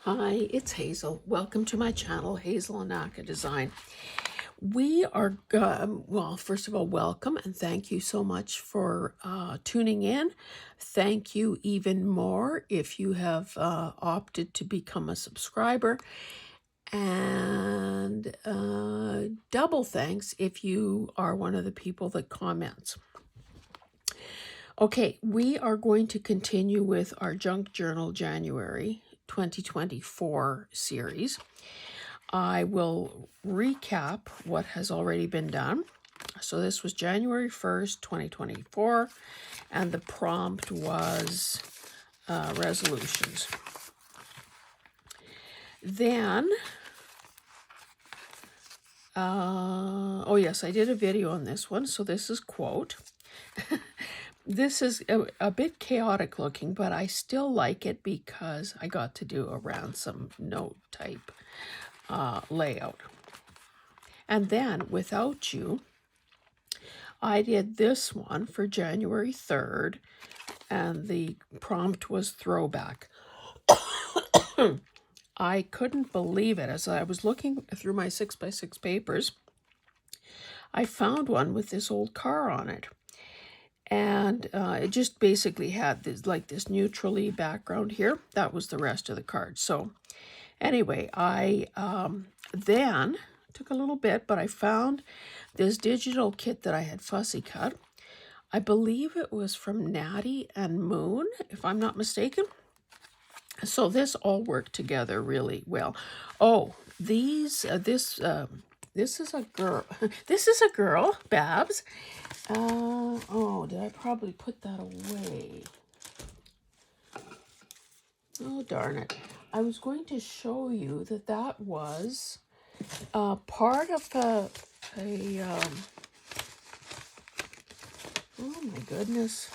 Hi, it's Hazel. Welcome to my channel, Hazel and Naka Design. We are, well, first of all, welcome and thank you so much for tuning in. Thank you even more if you have opted to become a subscriber. And double thanks if you are one of the people that comments. Okay, we are going to continue with our Junk Journal January 2024 series. I will recap what has already been done. So this was January 1st, 2024, and the prompt was resolutions. Then, oh yes, I did a video on this one, so this is quote. This is a bit chaotic looking, but I still like it because I got to do a ransom note type layout. And then, without you, I did this one for January 3rd, and the prompt was throwback. I couldn't believe it. As I was looking through my 6x6 papers, I found one with this old car on it. And it just basically had this, like this neutrally background here. That was the rest of the card. So anyway, I then took a little bit, but I found this digital kit that I had fussy cut. I believe it was from Natty and Moon, if I'm not mistaken. So this all worked together really well. Oh, this is a girl. This is a girl, Babs. Oh, did I probably put that away? Oh, darn it. I was going to show you that was part of oh my goodness.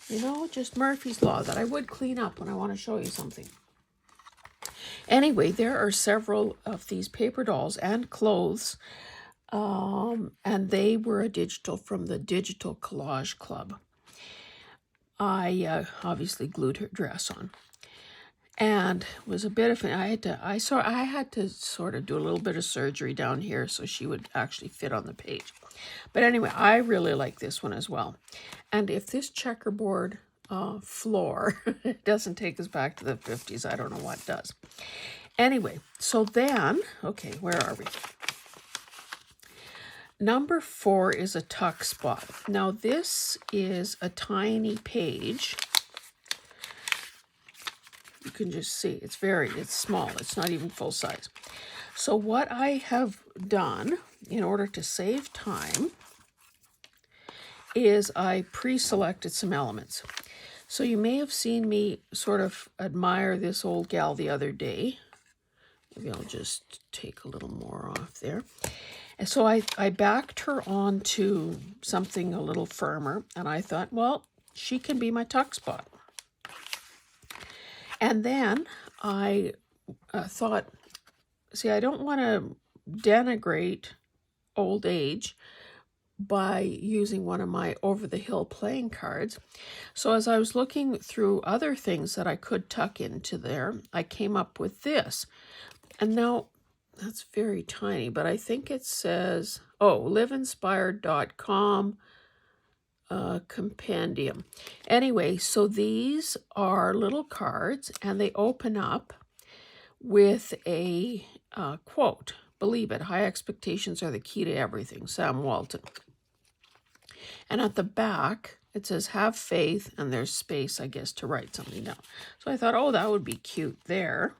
You know, just Murphy's Law that I would clean up when I want to show you something. Anyway, there are several of these paper dolls and clothes, and they were a digital from the Digital Collage Club. I obviously glued her dress on, and it was a bit of I had to sort of do a little bit of surgery down here so she would actually fit on the page. But anyway, I really like this one as well. And if this checkerboard floor doesn't take us back to the 50s, I don't know what does. Anyway, so then, okay, where are we? Number 4 is a Tuckspot. Now this is a tiny page. You can just see it's small. It's not even full size. So what I have done in order to save time is I pre-selected some elements. So you may have seen me sort of admire this old gal the other day. Maybe I'll just take a little more off there. And so I backed her onto something a little firmer, and I thought, well, she can be my Tuckspot. And then I thought, see, I don't want to denigrate old age by using one of my over-the-hill playing cards. So as I was looking through other things that I could tuck into there, I came up with this. And now, that's very tiny, but I think it says, oh, liveinspired.com compendium. Anyway, so these are little cards, and they open up with a quote. Believe it, high expectations are the key to everything. Sam Walton. And at the back, it says, have faith, and there's space, I guess, to write something down. So I thought, oh, that would be cute there.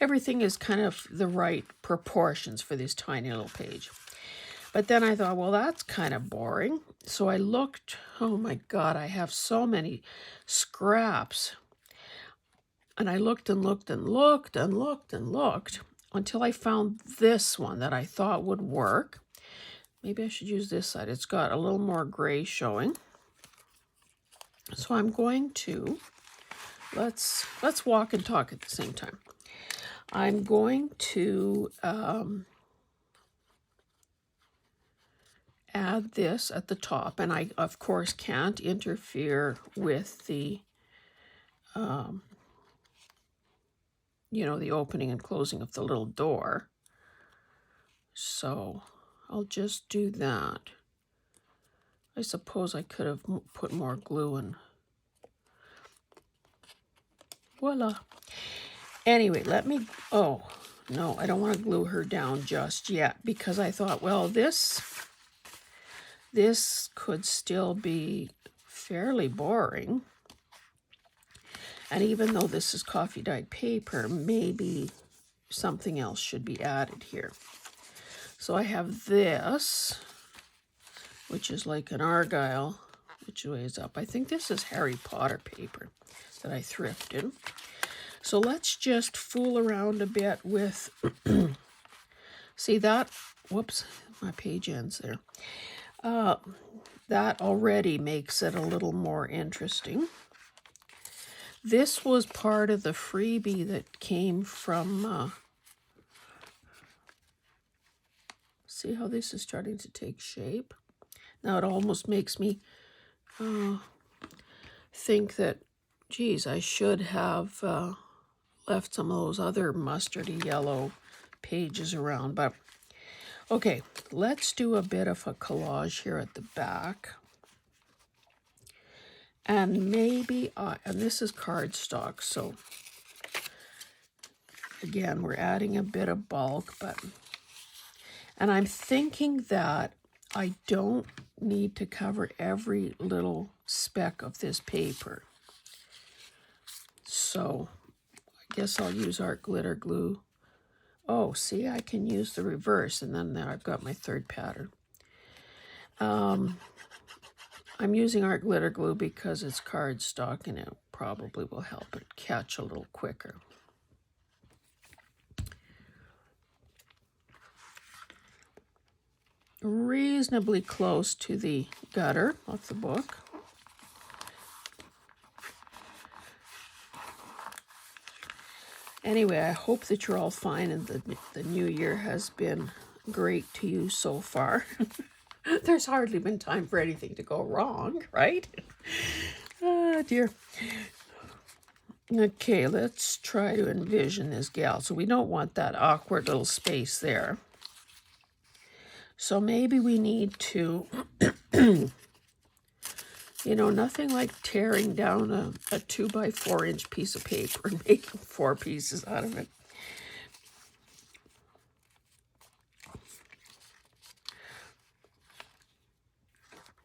Everything is kind of the right proportions for this tiny little page. But then I thought, well, that's kind of boring. So I looked, oh my God, I have so many scraps. And I looked and looked and looked and looked and looked until I found this one that I thought would work. Maybe I should use this side. It's got a little more gray showing. So I'm going to, let's walk and talk at the same time. I'm going to add this at the top, and I, of course, can't interfere with the you know, the opening and closing of the little door. So I'll just do that. I suppose I could have put more glue in. Voila. Anyway, let me, oh, no, I don't want to glue her down just yet because I thought, well, this could still be fairly boring. And even though this is coffee dyed paper, maybe something else should be added here. So I have this, which is like an argyle, which weighs up. I think this is Harry Potter paper that I thrifted. So let's just fool around a bit with, see that, whoops, my page ends there. That already makes it a little more interesting. This was part of the freebie that came from, see how this is starting to take shape? Now it almost makes me think that, geez, I should have left some of those other mustardy yellow pages around. But okay, let's do a bit of a collage here at the back. And maybe, and this is cardstock, so again, we're adding a bit of bulk, but, and I'm thinking that I don't need to cover every little speck of this paper. So I guess I'll use art glitter glue. Oh, see, I can use the reverse, and then there I've got my third pattern. I'm using art glitter glue because it's cardstock and it probably will help it catch a little quicker. Reasonably close to the gutter of the book. Anyway, I hope that you're all fine and the new year has been great to you so far. There's hardly been time for anything to go wrong, right? Oh, dear. Okay, let's try to envision this gal. So we don't want that awkward little space there. So maybe we need to, you know, nothing like tearing down a 2x4 inch piece of paper and making 4 pieces out of it.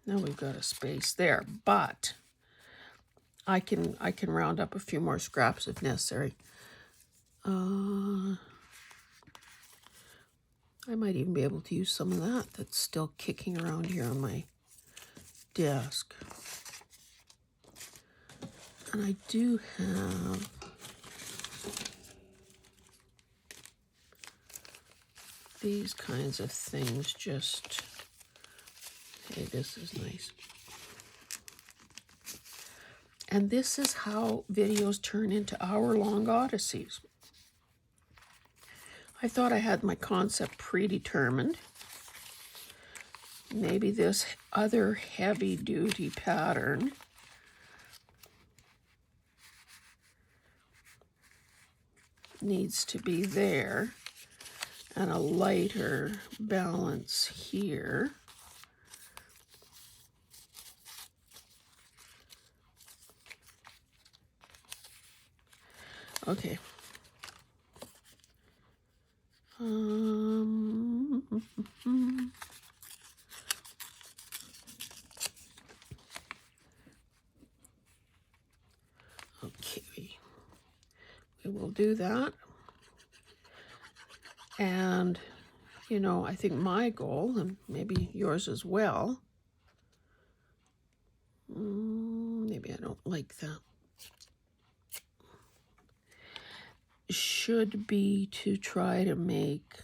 Now we've got a space there, but I can round up a few more scraps if necessary. I might even be able to use some of that that's still kicking around here on my desk. And I do have these kinds of things just, hey, this is nice. And this is how videos turn into hour-long odysseys. I thought I had my concept predetermined. Maybe this other heavy-duty pattern needs to be there, and a lighter balance here. Okay. Okay, we will do that. And, you know, I think my goal, and maybe yours as well, maybe I don't like that, should be to try to make,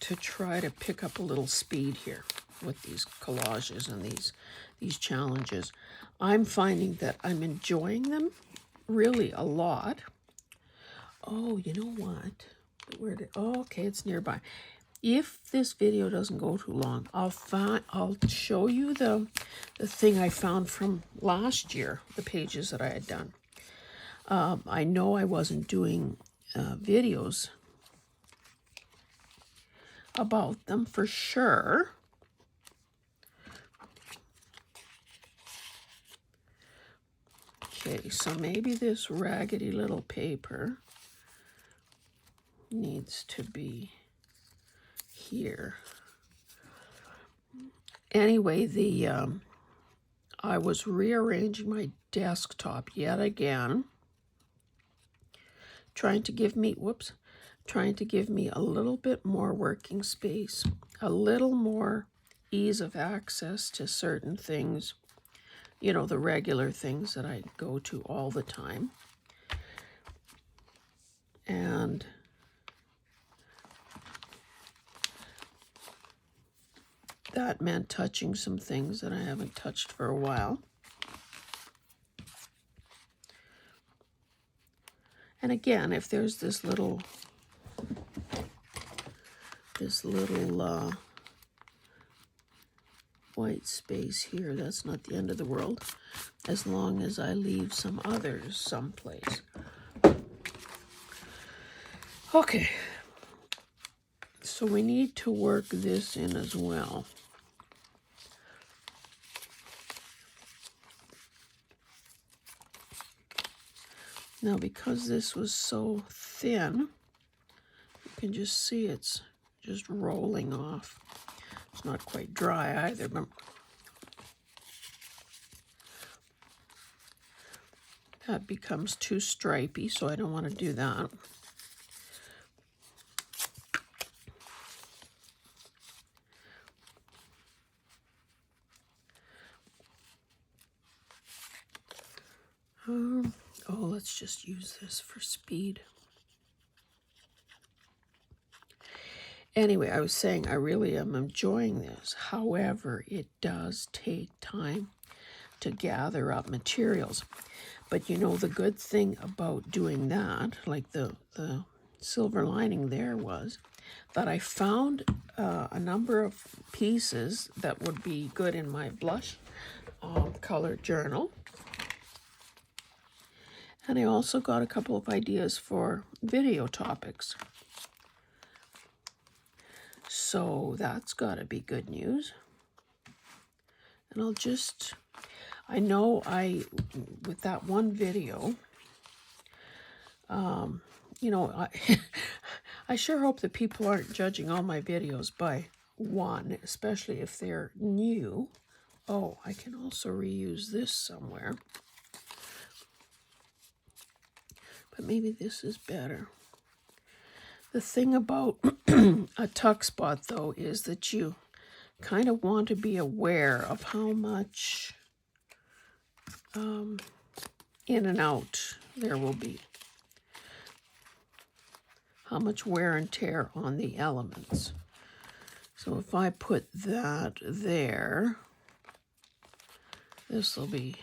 to try to pick up a little speed here with these collages and these challenges. I'm finding that I'm enjoying them really a lot. Oh, you know what? Where did, oh, okay, it's nearby. If this video doesn't go too long, I'll show you the thing I found from last year, the pages that I had done. I know I wasn't doing videos about them for sure. Okay, so maybe this raggedy little paper needs to be here. Anyway, I was rearranging my desktop yet again, trying to give me a little bit more working space, a little more ease of access to certain things, you know, the regular things that I go to all the time. And that meant touching some things that I haven't touched for a while. And again, if there's this little white space here, that's not the end of the world, as long as I leave some others someplace. Okay, so we need to work this in as well. Now, because this was so thin, you can just see it's just rolling off. It's not quite dry either, but that becomes too stripy, so I don't want to do that. Oh, let's just use this for speed. Anyway, I was saying I really am enjoying this. However, it does take time to gather up materials. But you know, the good thing about doing that, like the silver lining there, was that I found a number of pieces that would be good in my blush color journal. And I also got a couple of ideas for video topics. So that's got to be good news. And I know with that one video, you know, I sure hope that people aren't judging all my videos by one, especially if they're new. Oh, I can also reuse this somewhere. But maybe this is better. The thing about a Tuckspot, though, is that you kind of want to be aware of how much in and out there will be. How much wear and tear on the elements. So if I put that there, this will be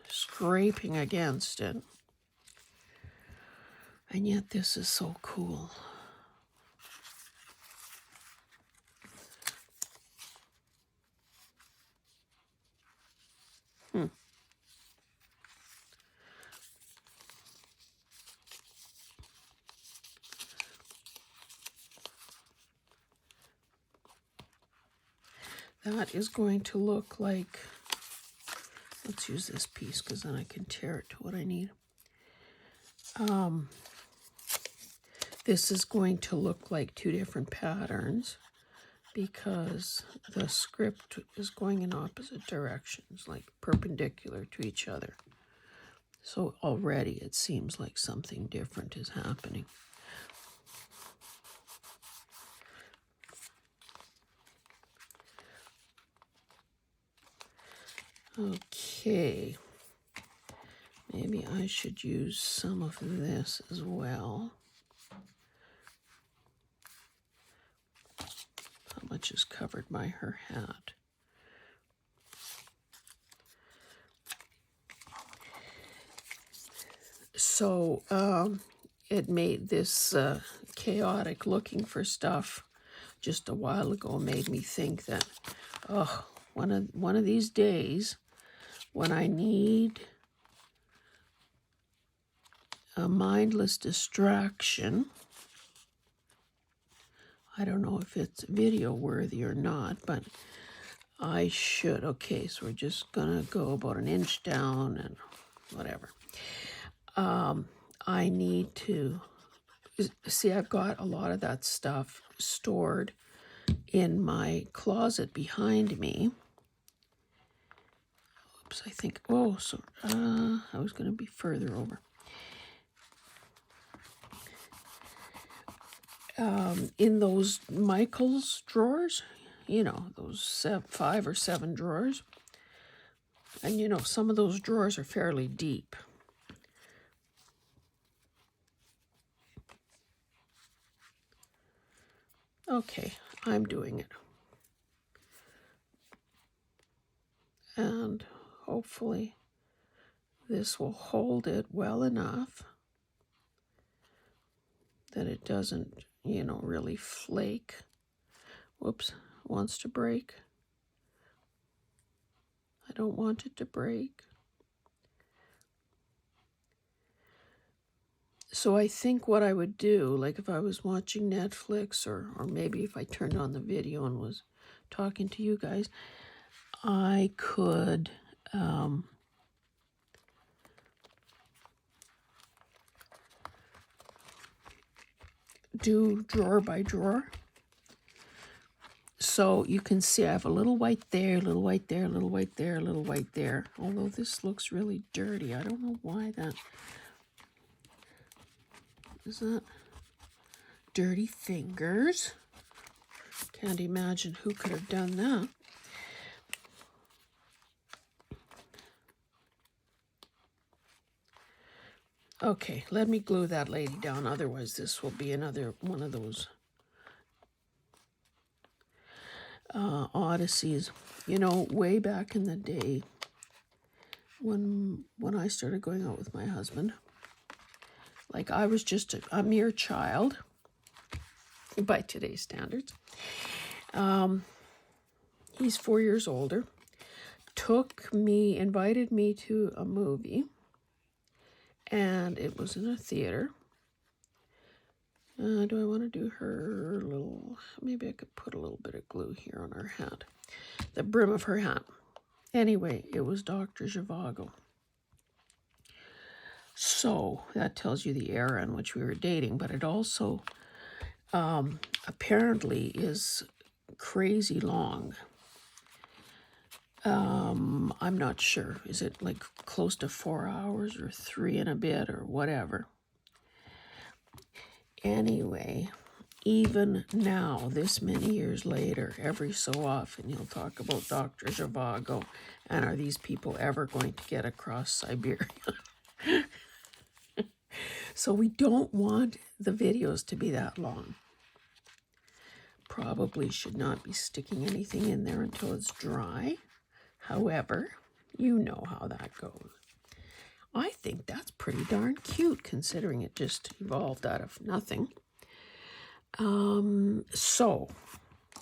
scraping against it. And yet this is so cool. That is going to look like, let's use this piece because then I can tear it to what I need. This is going to look like two different patterns because the script is going in opposite directions, like perpendicular to each other. So already it seems like something different is happening. Okay, maybe I should use some of this as well. How much is covered by her hat? So it made this chaotic looking for stuff just a while ago made me think that, oh, one of these days when I need a mindless distraction. I don't know if it's video worthy or not, but I should. Okay, so we're just gonna go about an inch down and whatever. I need to see, I've got a lot of that stuff stored in my closet behind me. Oops, I think, oh, so I was going to be further over. In those Michael's drawers, you know, those 5 or 7 drawers. And you know, some of those drawers are fairly deep. Okay, I'm doing it. And hopefully this will hold it well enough that it doesn't, you know, really flake. Whoops, wants to break. I don't want it to break. So I think what I would do, like if I was watching Netflix or maybe if I turned on the video and was talking to you guys, I could do drawer by drawer. So you can see I have a little white there, a little white there, a little white there, a little white there. Although this looks really dirty. I don't know why that... Is that dirty fingers? Can't imagine who could have done that. Okay, let me glue that lady down. Otherwise, this will be another one of those odysseys. You know, way back in the day, when I started going out with my husband, like I was just a mere child by today's standards. He's 4 years older. Invited me to a movie, and it was in a theater. Do I want to do her little... Maybe I could put a little bit of glue here on her hat. The brim of her hat. Anyway, it was Dr. Zhivago. So that tells you the era in which we were dating, but it also apparently is crazy long. I'm not sure. Is it like close to 4 hours or 3 and a bit or whatever? Anyway, even now, this many years later, every so often you'll talk about Dr. Zhivago, and are these people ever going to get across Siberia? So we don't want the videos to be that long. Probably should not be sticking anything in there until it's dry. However, you know how that goes. I think that's pretty darn cute, considering it just evolved out of nothing. So,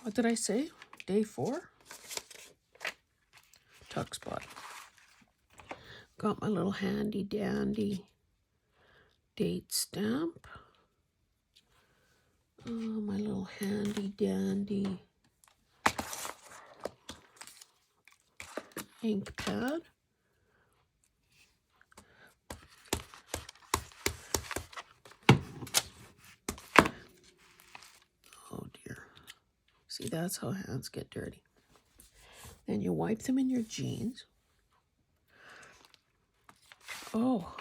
what did I say? Day 4? Tuckspot. Got my little handy dandy date stamp. My little handy dandy ink pad. Oh dear. See, that's how hands get dirty. Then you wipe them in your jeans. Oh,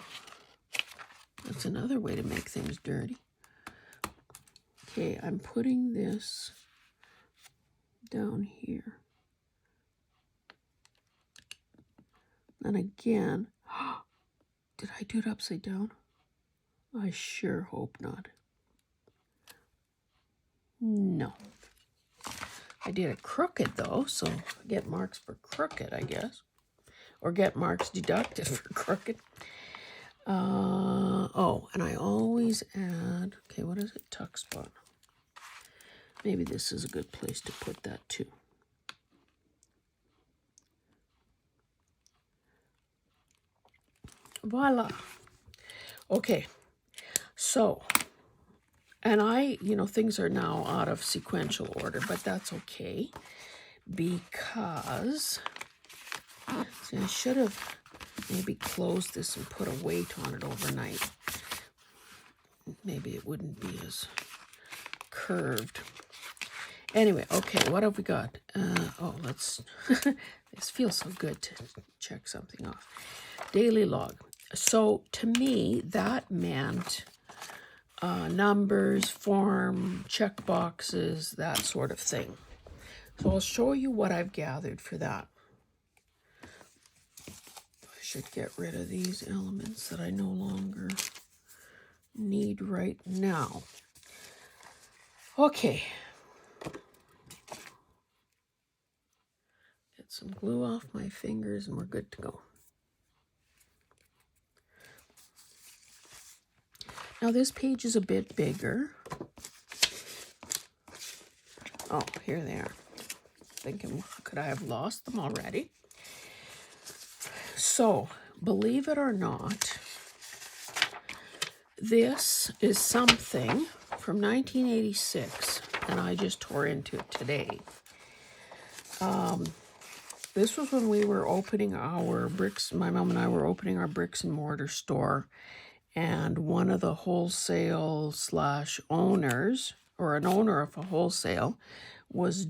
that's another way to make things dirty. Okay, I'm putting this down here. And again, did I do it upside down? I sure hope not. No. I did it crooked though, so I get marks for crooked, I guess. Or get marks deducted for crooked. Oh, and I always add, okay, what is it? Tuckspot. Maybe this is a good place to put that too. Voila. Okay, So, and things are now out of sequential order, but that's okay because, see, I should have maybe closed this and put a weight on it overnight. Maybe it wouldn't be as curved. Anyway, okay, what have we got? Let's, this feels so good to check something off. Daily log. So to me, that meant numbers, form, check boxes, that sort of thing. So I'll show you what I've gathered for that. I should get rid of these elements that I no longer need right now. Okay. Get some glue off my fingers and we're good to go. Now this page is a bit bigger. Oh, here they are. Thinking, could I have lost them already? So, believe it or not, this is something from 1986, and I just tore into it today. This was when we were opening our my mom and I were opening our bricks and mortar store, and one of the wholesale / owners, or an owner of a wholesale, was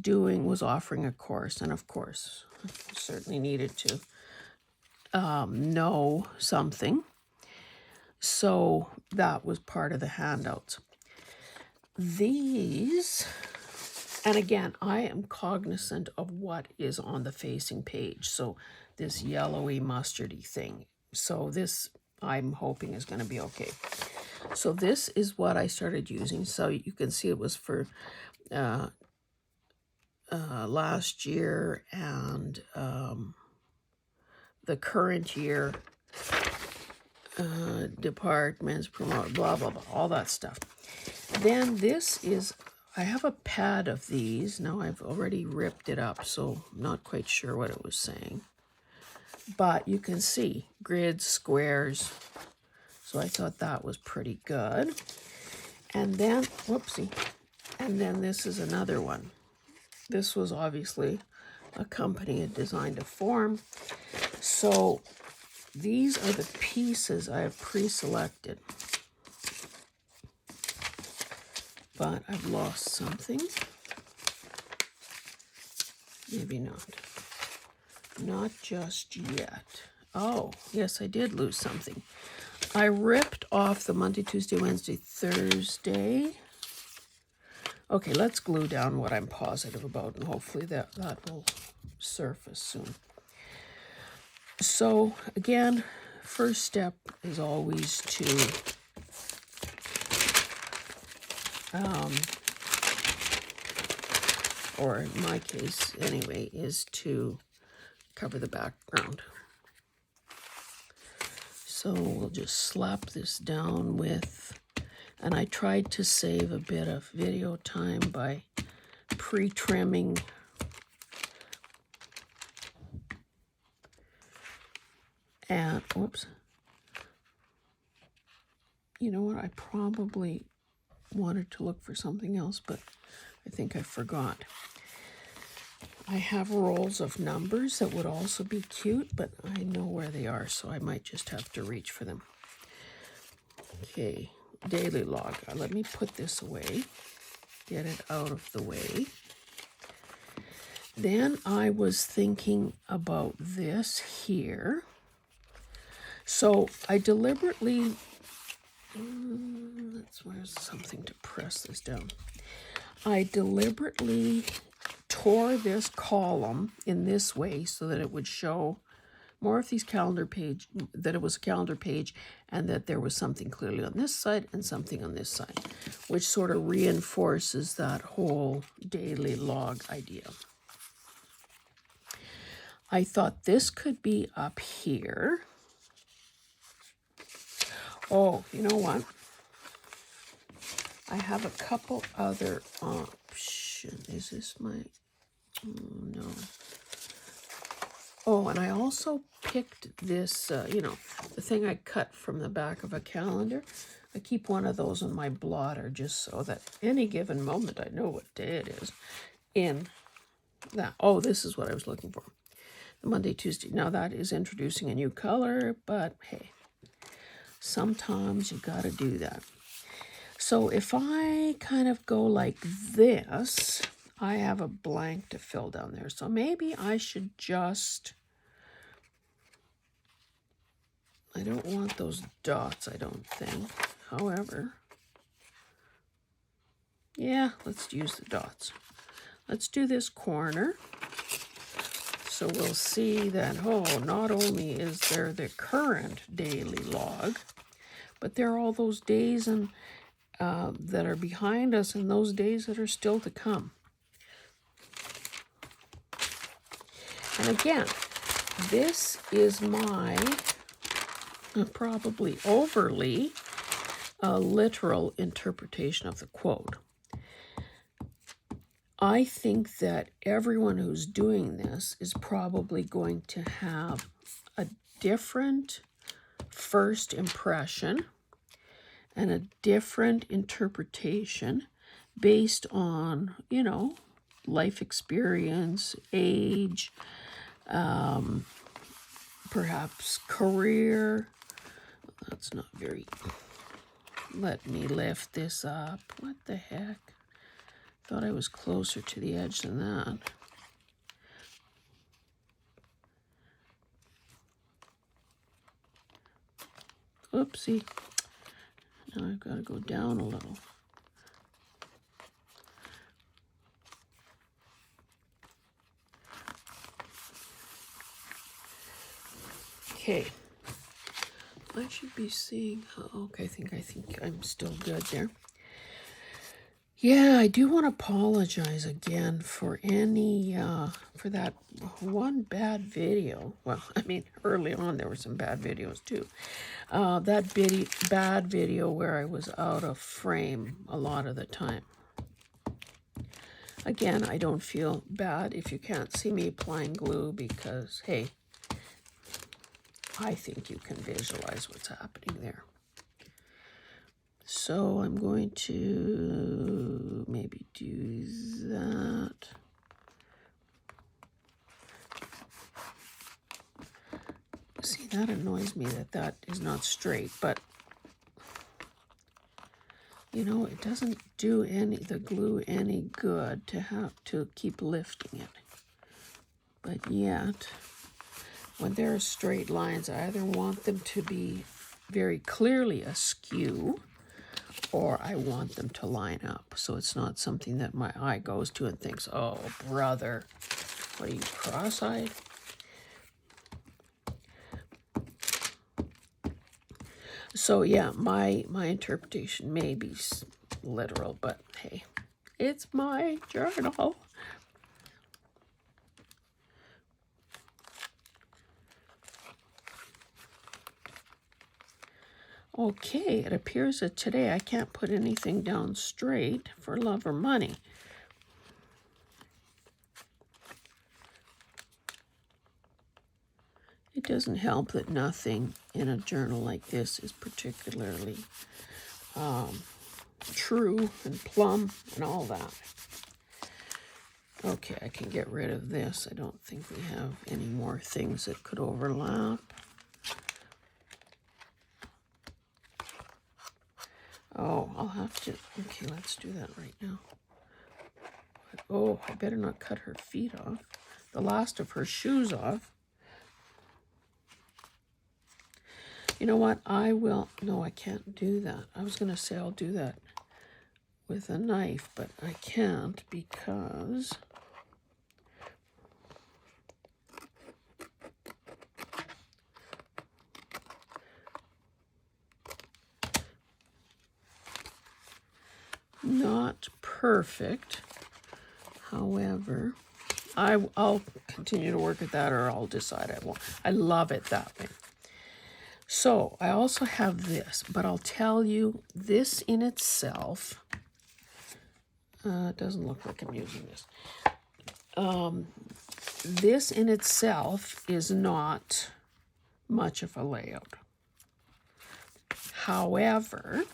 offering a course, and of course, I certainly needed to know something. So that was part of the handouts. These, and again, I am cognizant of what is on the facing page. So this yellowy mustardy thing. So this, I'm hoping, is going to be okay. So this is what I started using. So you can see it was for last year and the current year, departments, promote, blah, blah, blah, all that stuff. Then this is, I have a pad of these. Now I've already ripped it up, so I'm not quite sure what it was saying. But you can see grids, squares. So I thought that was pretty good. And then, whoopsie, and then this is another one. This was obviously a company had designed a form. So these are the pieces I have pre-selected. But I've lost something. Maybe not. Not just yet. Oh, yes, I did lose something. I ripped off the Monday, Tuesday, Wednesday, Thursday. Okay, let's glue down what I'm positive about, and hopefully that will surface soon. So, again, first step is always to or in my case anyway, is to cover the background. So we'll just slap this down with, and I tried to save a bit of video time by pre-trimming and, whoops. You know what, I probably wanted to look for something else, but I think I forgot. I have rolls of numbers that would also be cute, but I know where they are, so I might just have to reach for them. Okay, daily log. Let me put this away, get it out of the way. Then I was thinking about this here. So I deliberately, where's something to press this down. I deliberately tore this column in this way so that it would show more of these calendar page, that it was a calendar page, and that there was something clearly on this side and something on this side, which sort of reinforces that whole daily log idea. I thought this could be up here. Oh, you know what? I have a couple other options. Is this my, no. Oh, and I also picked this, the thing I cut from the back of a calendar. I keep one of those on my blotter just so that any given moment I know what day it is in that. Oh, this is what I was looking for. The Monday, Tuesday. Now that is introducing a new color, but hey, sometimes you got to do that. So if I kind of go like this, I have a blank to fill down there. So maybe I should just, I don't want those dots, I don't think. However, yeah, let's use the dots. Let's do this corner. So we'll see that, oh, not only is there the current daily log, but there are all those days and that are behind us and those days that are still to come. And again, this is my probably overly literal interpretation of the quote. I think that everyone who's doing this is probably going to have a different first impression and a different interpretation based on, you know, life experience, age, perhaps career. That's not very... Let me lift this up. What the heck? Thought I was closer to the edge than that. Oopsie. Now I've got to go down a little. Okay. I should be seeing, okay, I think I'm still good there. Yeah, I do want to apologize again for any, for that one bad video. Well, I mean, early on there were some bad videos too. That bad video where I was out of frame a lot of the time. Again, I don't feel bad if you can't see me applying glue because, hey, I think you can visualize what's happening there. So I'm going to maybe do that. See, that annoys me that that is not straight, but you know, it doesn't do the glue any good to have to keep lifting it. But yet, when there are straight lines, I either want them to be very clearly askew or I want them to line up. So it's not something that my eye goes to and thinks, oh, brother, what are you, cross-eyed? So yeah, my interpretation may be literal, but hey, it's my journal. Okay, it appears that today I can't put anything down straight for love or money. It doesn't help that nothing in a journal like this is particularly true and plumb and all that. Okay, I can get rid of this. I don't think we have any more things that could overlap. Oh, I'll have to, okay, let's do that right now. Oh, I better not cut her feet off. The last of her shoes off. You know what, I will, no, I can't do that. I was going to say I'll do that with a knife, but I can't because not perfect. However, I'll continue to work at that, or I'll decide I won't. I love it that way. So I also have this, but I'll tell you, this in itself, it doesn't look like I'm using this. This in itself is not much of a layout. However,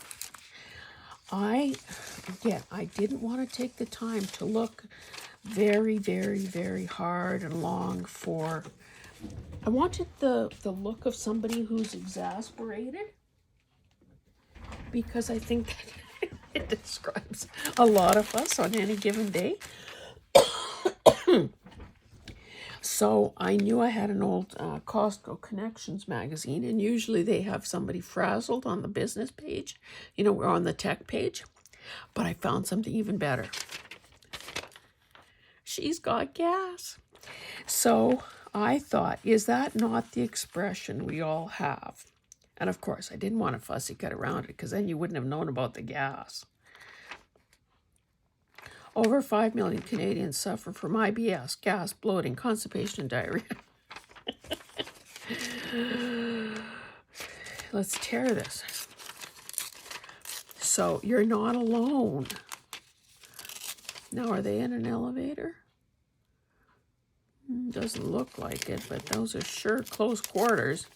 I didn't want to take the time to look very, very, very hard and long for, I wanted the look of somebody who's exasperated, because I think that it describes a lot of us on any given day. So I knew I had an old Costco Connections magazine, and usually they have somebody frazzled on the business page, or on the tech page. But I found something even better. She's got gas. So I thought, is that not the expression we all have? And of course, I didn't want to fussy cut around it, because then you wouldn't have known about the gas. Over 5 million Canadians suffer from IBS, gas, bloating, constipation, and diarrhea. Let's tear this. So you're not alone. Now, are they in an elevator? Doesn't look like it, but those are sure close quarters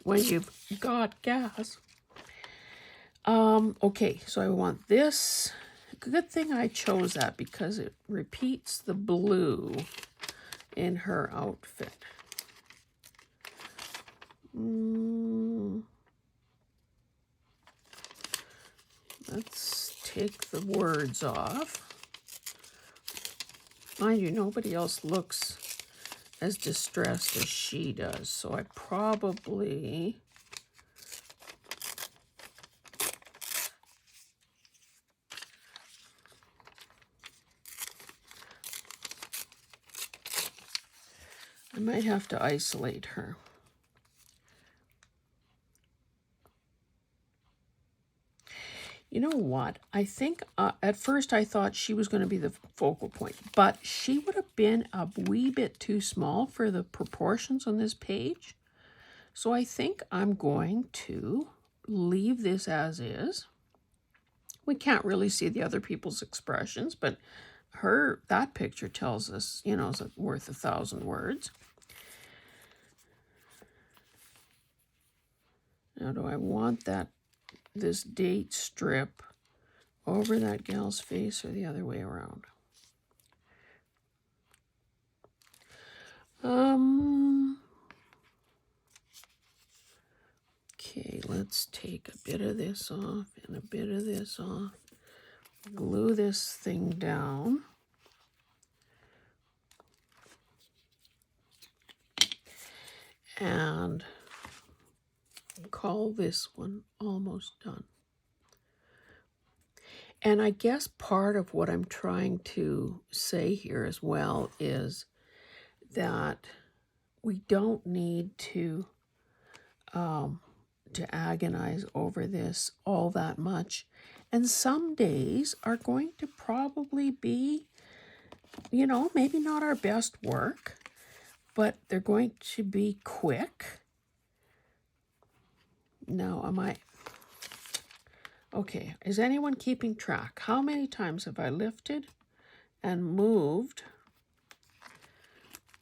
when you've got gas. Okay, so I want this. Good thing I chose that, because it repeats the blue in her outfit. Let's take the words off. Mind you, nobody else looks as distressed as she does, so I probably... I might have to isolate her. You know what? I think at first I thought she was going to be the focal point, but she would have been a wee bit too small for the proportions on this page. So I think I'm going to leave this as is. We can't really see the other people's expressions, but that picture tells us, is worth 1,000 words. Now, do I want this date strip over that gal's face, or the other way around? Okay, let's take a bit of this off and a bit of this off. Glue this thing down. And call this one almost done. And I guess part of what I'm trying to say here as well is that we don't need to agonize over this all that much. And some days are going to probably be, maybe not our best work, but they're going to be quick. Now, okay, is anyone keeping track? How many times have I lifted and moved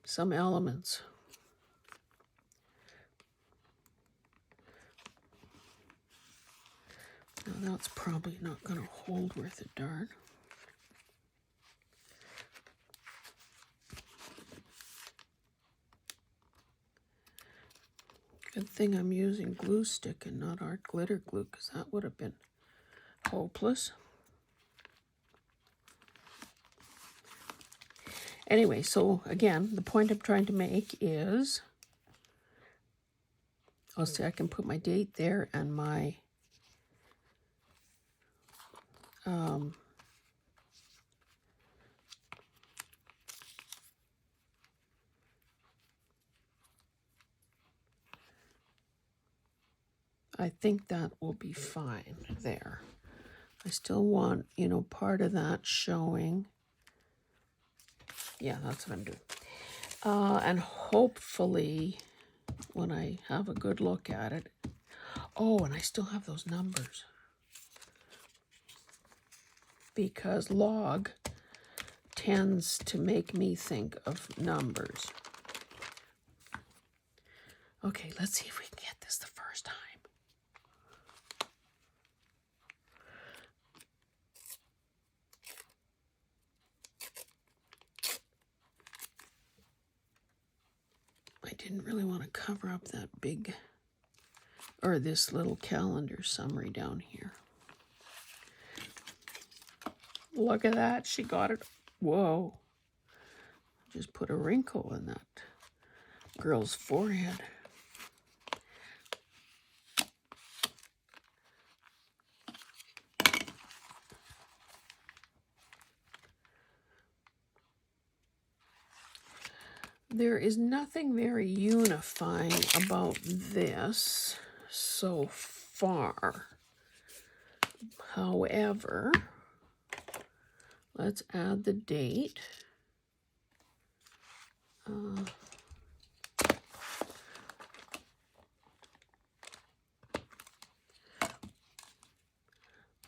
some elements? Now, that's probably not going to hold worth a darn. Good thing I'm using glue stick and not art glitter glue, because that would have been hopeless. Anyway, so again, the point I'm trying to make is, I'll see, I can put my date there and my I think that will be fine there. I still want, part of that showing. Yeah, that's what I'm doing. And hopefully, when I have a good look at it. Oh, and I still have those numbers. Because log tends to make me think of numbers. Okay, let's see if we can get this the first time. didn't really want to cover up that big, or this little calendar summary down here. Look at that, she got it. Whoa. Just put a wrinkle in that girl's forehead. There is nothing very unifying about this so far. However, let's add the date.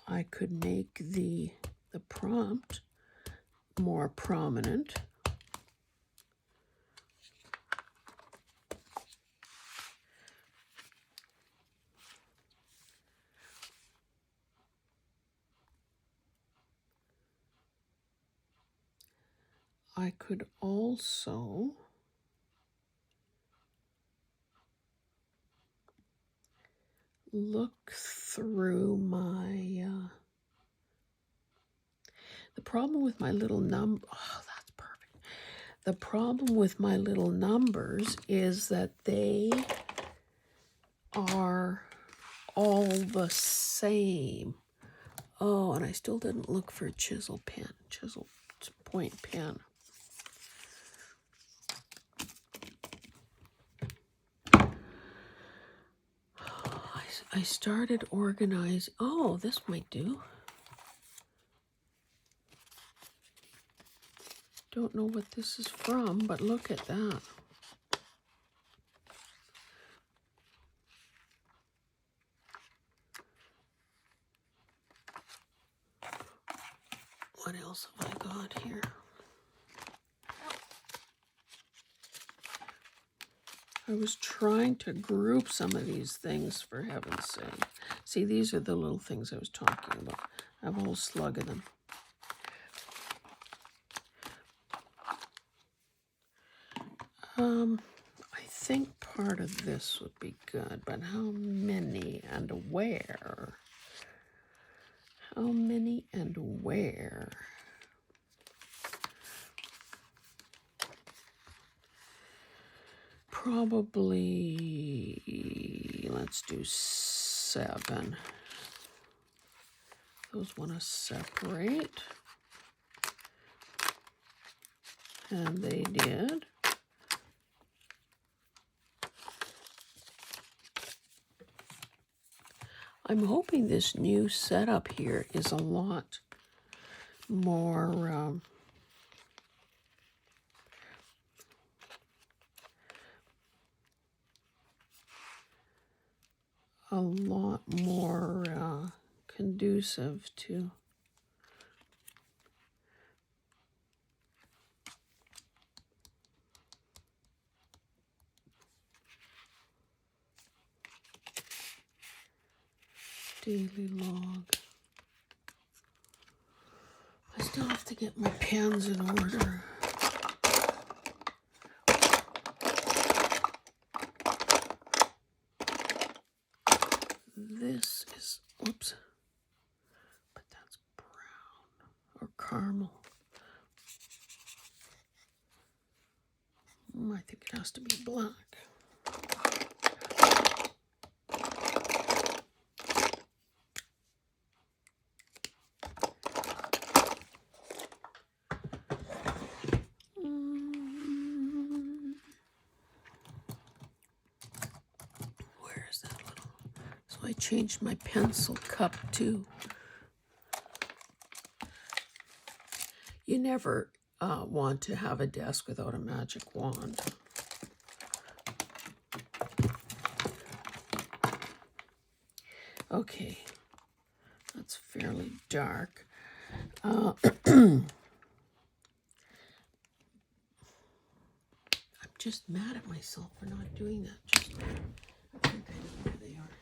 I could make the prompt more prominent. I could also look through my, the problem with my little that's perfect. The problem with my little numbers is that they are all the same. Oh, and I still didn't look for a chisel point pen. I started organizing. Oh, this might do. Don't know what this is from, but look at that. What else have I got here? I was trying to group some of these things, for heaven's sake. See, these are the little things I was talking about. I have a whole slug of them. I think part of this would be good, but how many and where? How many and where? Probably, let's do 7. Those want to separate. And they did. I'm hoping this new setup here is a lot more conducive to daily log. I still have to get my pens in order. This is, whoops, but that's brown or caramel. I think it has to be black. Where is that little? So I changed my pencil cup too. You never want to have a desk without a magic wand. Okay, that's fairly dark. I'm just mad at myself for not doing that just now. I think I know where they are.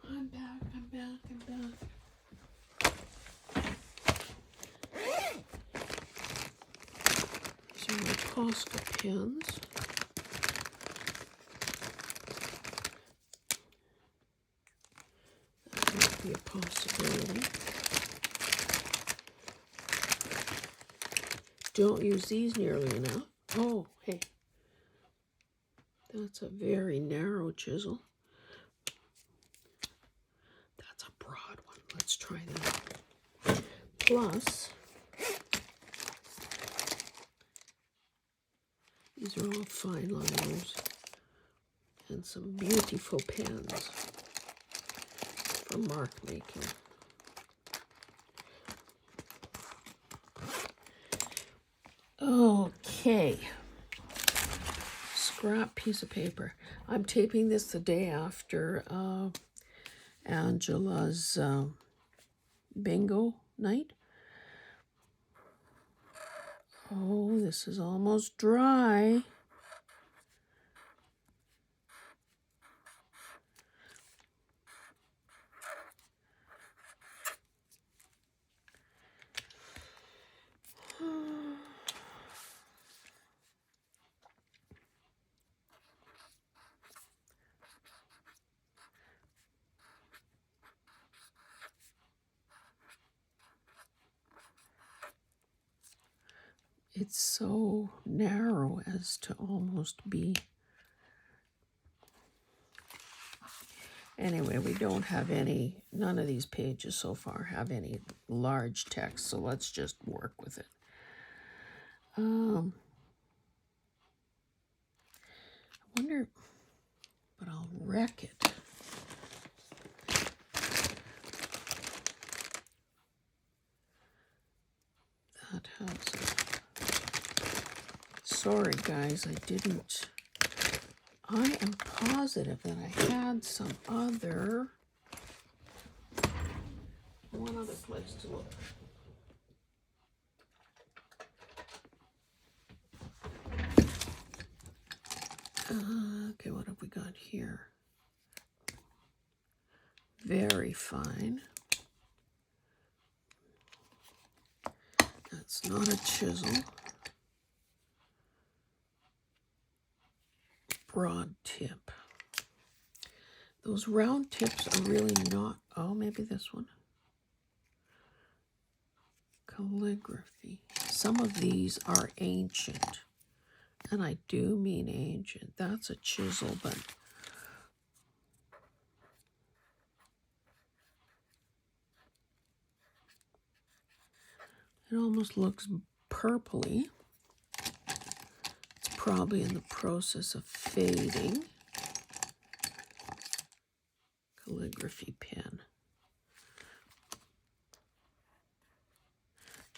I'm back. These are my Posca pens. That might be a possibility. Don't use these nearly enough. Oh, hey. That's a very narrow chisel. That's a broad one. Let's try that. Plus, these are all fine liners and some beautiful pens for mark making. Okay. Scrap piece of paper. I'm taping this the day after Angela's bingo night. Oh, this is almost dry. It's so narrow as to almost be. Anyway, we don't have any, none of these pages so far have any large text, so let's just work with it. I wonder, but I'll wreck it. That has it. Sorry, guys, I didn't. I am positive that I had some other, one other place to look. Okay, what have we got here? Very fine. That's not a chisel. Broad tip. Those round tips are really not, oh, maybe this one. Calligraphy. Some of these are ancient, and I do mean ancient. That's a chisel, but it almost looks purpley. It's probably in the process of fading. Calligraphy pen.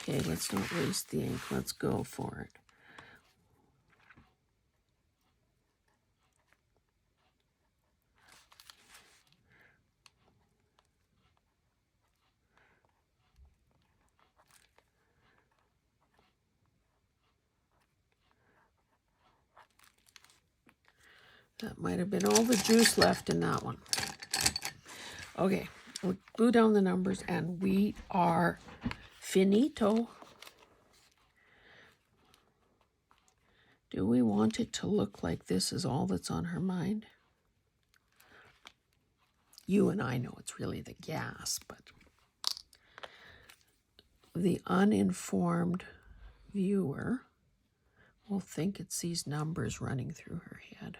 Okay, let's not waste the ink. Let's go for it. That might have been all the juice left in that one. Okay, we'll glue down the numbers and we are finito. Do we want it to look like this is all that's on her mind? You and I know it's really the gas, but the uninformed viewer will think it's these numbers running through her head.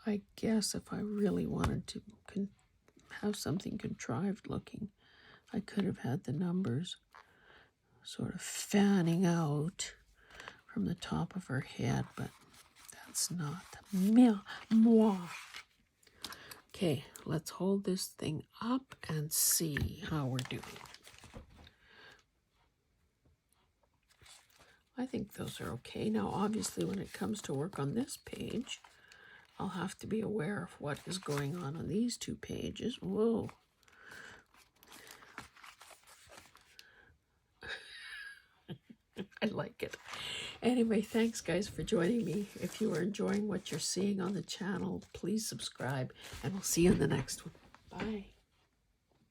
I guess if I really wanted to have something contrived looking, I could have had the numbers sort of fanning out from the top of her head, but that's not moi. Okay, let's hold this thing up and see how we're doing. I think those are okay. Now, obviously, when it comes to work on this page, I'll have to be aware of what is going on these two pages. Whoa. I like it. Anyway, thanks guys for joining me. If you are enjoying what you're seeing on the channel, please subscribe, and we'll see you in the next one. Bye.